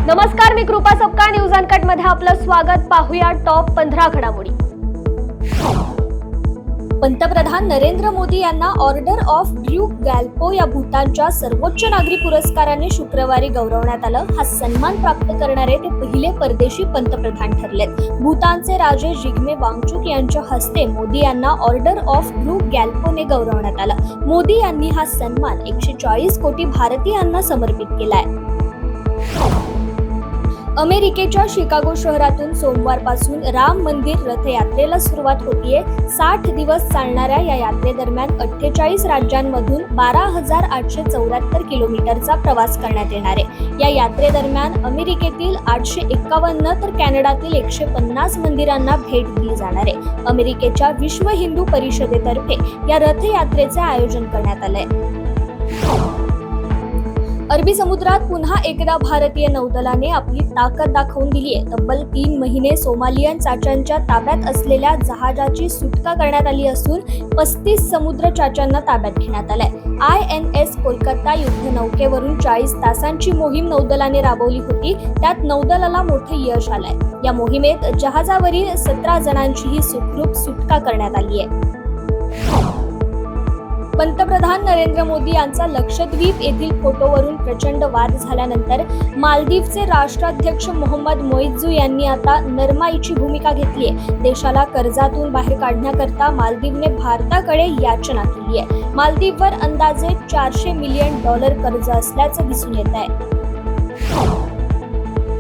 नमस्कार, मी कृपा Sapkal. News uncut मध्ये आपलं स्वागत. पाहूया टॉप 15 घडामोडी. पंतप्रधान नरेंद्र मोदी यांना ऑर्डर ऑफ ड्यूक गॅल्पो या भूतानच्या सर्वोच्च नागरी पुरस्काराने शुक्रवारी गौरवण्यात आलं. हा सन्मान प्राप्त करणारे ते पहिले परदेशी पंतप्रधान ठरलेत. भूतानचे राजे जिग्मे वांगचुक यांच्या हस्ते मोदी यांना ऑर्डर ऑफ ड्यूक गॅल्पोने गौरवण्यात आलं. मोदी यांनी हा सन्मान 140 कोटी भारतीयांना समर्पित केलाय. अमेरिकेच्या शिकागो शहरातून सोमवारपासून राम मंदिर रथयात्रेला सुरुवात होतीये. 60 दिवस चालणाऱ्या या यात्रेदरम्यान 48 राज्यांमधून 12,874 किलोमीटरचा प्रवास करण्यात येणार आहे. या यात्रेदरम्यान अमेरिकेतील 851 तर कॅनडातील 150 मंदिरांना भेट दिली जाणार आहे. अमेरिकेच्या विश्व हिंदू परिषदेतर्फे या रथयात्रेचे आयोजन करण्यात आलंय. अरबी समुद्रात पुन्हा एकदा भारतीय नौदलाने आपली ताकद दाखवून दिली आहे. तब्बल 3 महिने सोमालियन चाच्यांच्या ताब्यात असलेल्या जहाजाची सुटका करण्यात आली असून 35 समुद्र चाच्यांना ताब्यात घेण्यात आलंय. INS कोलकाता युद्धनौकेवरून 40 तासांची मोहीम नौदलाने राबवली होती. त्यात नौदलाला मोठे यश आलंय. या मोहिमेत जहाजावरील 17 जणांचीही सुखरूप सुटका करण्यात आली आहे. पंतप्रधान नरेंद्र मोदी यांचा लक्षद्वीप येथील फोटोवरून प्रचंड वाद झाल्यानंतर मालदीवचे राष्ट्राध्यक्ष मोहम्मद मोइझू यांनी आता नरमाईची भूमिका घेतली आहे. देशाला कर्जातून बाहेर काढण्याकरता मालदीवने भारताकडे याचना केली आहे. मालदीववर अंदाजे $400 मिलियन कर्ज असल्याचं दिसून येत आहे.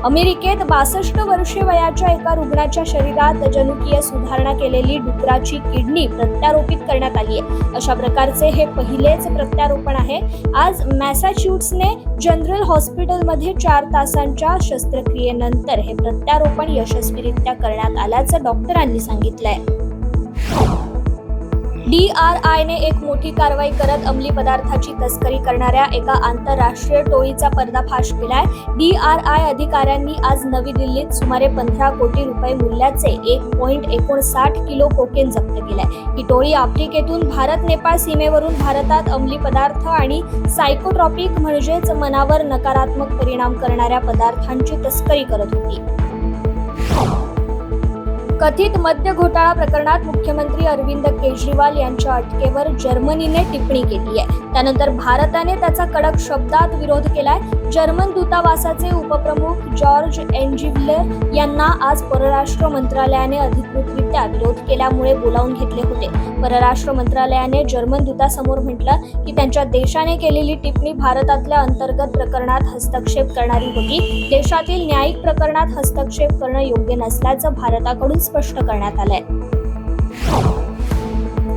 अमेरिकेत 62 वर्षे वयाच्या एका रुग्णाच्या शरीरात जनुकीय सुधारणा केलेली डुकराची किडनी प्रत्यारोपित करण्यात आली आहे. अशा प्रकारचे हे पहिलेच प्रत्यारोपण आहे. आज मॅसॅच्युसेट्सने जनरल हॉस्पिटलमध्ये 4 तासांच्या शस्त्रक्रियेनंतर हे प्रत्यारोपण यशस्वीरित्या करण्यात आल्याचं डॉक्टरांनी सांगितलंय. DRIने एक मोठी कारवाई करत अंमली पदार्थाची तस्करी करणाऱ्या एका आंतरराष्ट्रीय टोळीचा पर्दाफाश केलाय. DRI अधिकाऱ्यांनी आज नवी दिल्लीत सुमारे 15 कोटी रुपये मूल्याचे 1.59 किलो कोकेन जप्त केलाय. ही टोळी आफ्रिकेतून भारत नेपाळ सीमेवरून भारतात अंमली पदार्थ आणि सायकोट्रॉपिक म्हणजेच मनावर नकारात्मक परिणाम करणाऱ्या पदार्थांची तस्करी करत होती. कथित मद्य घोटाळा प्रकरणात मुख्यमंत्री अरविंद केजरीवाल यांच्या अटकेवर जर्मनीने टिप्पणी केली आहे. त्यानंतर भारताने त्याचा कडक शब्दात विरोध केलाय. जर्मन दूतावासाचे उपप्रमुख जॉर्ज एन्जिव्लर यांना आज परराष्ट्र मंत्रालयाने अधिकृतरित्या विरोध केल्यामुळे बोलावून घेतले होते. परराष्ट्र मंत्रालयाने जर्मन दूतासमोर म्हटलं की त्यांच्या देशाने केलेली टिप्पणी भारतातल्या अंतर्गत प्रकरणात हस्तक्षेप करणारी होती. देशातील न्यायिक प्रकरणात हस्तक्षेप करणं योग्य नसल्याचं भारताकडून स्पष्ट करण्यात आलंय.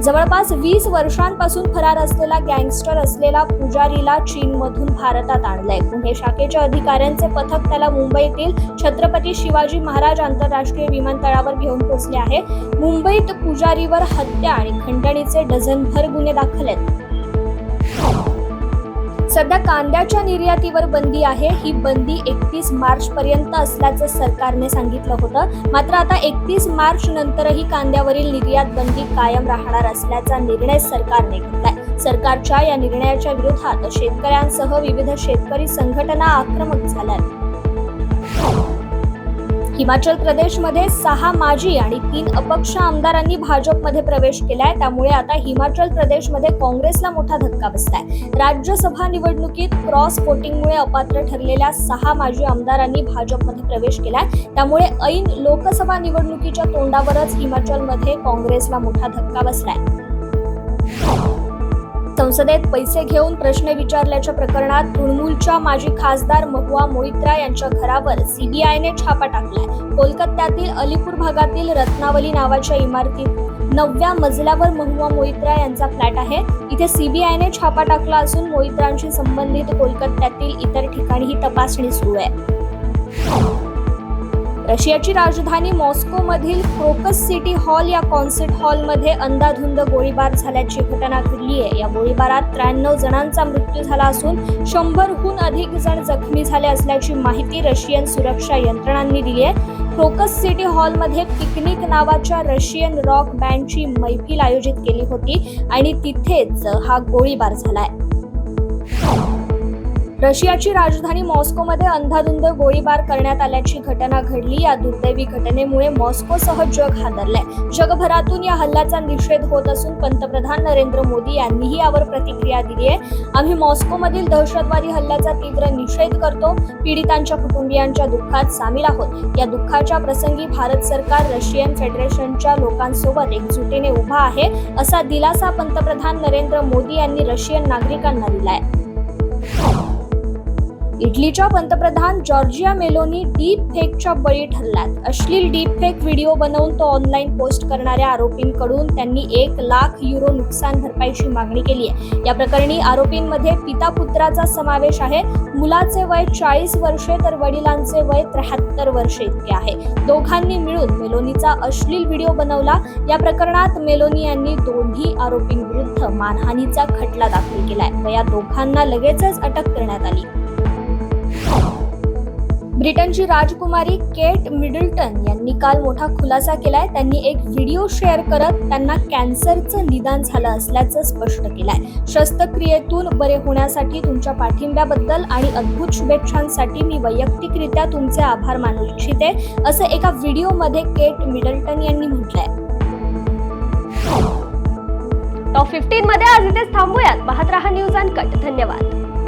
जवळपास 20 वर्षांपासून फरार असलेला गँगस्टर असलेला पुजारीला चीनमधून भारतात आणलंय. पुणे शाखेच्या अधिकाऱ्यांचे पथक त्याला मुंबईतील छत्रपती शिवाजी महाराज आंतरराष्ट्रीय विमानतळावर घेऊन पोहोचले आहे. मुंबईत पुजारीवर हत्या आणि खंडणीचे डझनभर गुन्हे दाखल आहेत. सध्या कांद्याच्या निर्यातीवर बंदी आहे. ही बंदी 31 मार्च पर्यंत असल्याचं सरकारने सांगितलं होतं. मात्र आता 31 मार्च नंतरही कांद्यावरील निर्यात बंदी कायम राहणार असल्याचा निर्णय सरकारने घेतलाय. सरकारच्या या निर्णयाच्या विरोधात शेतकऱ्यांसह विविध शेतकरी संघटना आक्रमक झाल्यात. हिमाचल प्रदेशमध्ये 6 माजी आणि 3 अपक्ष आमदारांनी भाजपमध्ये प्रवेश केलाय. त्यामुळे आता हिमाचल प्रदेशमध्ये काँग्रेसला मोठा धक्का बसलाय. राज्यसभा निवडणुकीत क्रॉस वोटिंगमुळे अपात्र ठरलेल्या 6 माजी आमदारांनी भाजपमध्ये प्रवेश केलाय. त्यामुळे ऐन लोकसभा निवडणुकीच्या तोंडावरच हिमाचलमध्ये काँग्रेसला मोठा धक्का बसलाय. संसदेत पैसे घेऊन प्रश्न विचारल्याच्या प्रकरणात तृणमूलच्या माजी खासदार महुआ मोइत्रा यांच्या घरावर CBIने छापा टाकलाय. कोलकात्यातील अलीपूर भागातील रत्नावली नावाच्या इमारतीत 9व्या मजल्यावर महुआ मोइत्रा यांचा फ्लॅट आहे. इथे CBIने छापा टाकला असून मोइत्रांशी संबंधित कोलकात्यातील इतर ठिकाणीही तपासणी सुरू आहे. रशियाची राजधानी मॉस्को मधील क्रोकस सिटी हॉल या कॉन्सर्ट हॉलमध्ये अंधाधुंद गोळीबार झाल्याची घटना घडली आहे. या गोळीबारात 93 जणांचा मृत्यू झाला असून 100हून अधिक जण जखमी झाले असल्याची माहिती रशियन सुरक्षा यंत्रणांनी दिली आहे. क्रोकस सिटी हॉलमध्ये पिकनिक नावाच्या रशियन रॉक बँडची मैफिल आयोजित केली होती आणि तिथेच हा गोळीबार झालाय. रशियाची राजधानी मॉस्कोमध्ये अंधाधुंद गोळीबार करण्यात आल्याची घटना घडली. या दुर्दैवी घटनेमुळे मॉस्कोसह जग हादरलंय. जगभरातून या हल्ल्याचा निषेध होत असून पंतप्रधान नरेंद्र मोदी यांनीही यावर प्रतिक्रिया दिली आहे. आम्ही मॉस्कोमधील दहशतवादी हल्ल्याचा तीव्र निषेध करतो. पीडितांच्या कुटुंबियांच्या दुःखात सामील आहोत. या दुःखाच्या प्रसंगी भारत सरकार रशियन फेडरेशनच्या लोकांसोबत एकजुटीने उभा आहे, असा दिलासा पंतप्रधान नरेंद्र मोदी यांनी रशियन नागरिकांना दिलाय. इटलीच्या पंतप्रधान जॉर्जिया मेलोनी डीप फेकच्या बळी ठरल्यात. अश्लील डीप फेक व्हिडिओ बनवून तो ऑनलाईन पोस्ट करणाऱ्या आरोपींकडून त्यांनी 1 लाख युरो नुकसान भरपाईची मागणी केली आहे. या प्रकरणी आरोपींमध्ये पिता पुत्राचा समावेश आहे. मुलाचे वय 40 वर्षे तर वडिलांचे वय 73 वर्षे इतके आहे. दोघांनी मिळून मेलोनीचा अश्लील व्हिडिओ बनवला. या प्रकरणात मेलोनी यांनी दोन्ही आरोपींविरुद्ध मानहानीचा खटला दाखल केलाय व या दोघांना लगेचच अटक करण्यात आली. ब्रिटनची राजकुमारी केट मिडल्टन यांनी काल मोठा खुलासा केलाय. त्यांनी एक व्हिडिओ शेअर करत त्यांना कॅन्सरचं निदान झालं असल्याचं स्पष्ट केलंय. शस्त्रक्रियेतून बरे होण्यासाठी तुमच्या पाठिंब्याबद्दल आणि अद्भुत शुभेच्छांसाठी मी वैयक्तिकरित्या तुमचे आभार मानू इच्छिते, असं एका व्हिडिओमध्ये केट मिडल्टन यांनी म्हटलंय. टॉप 15 मध्ये आज इथेच थांबूयात. पाहत रहा न्यूज अनकट. धन्यवाद.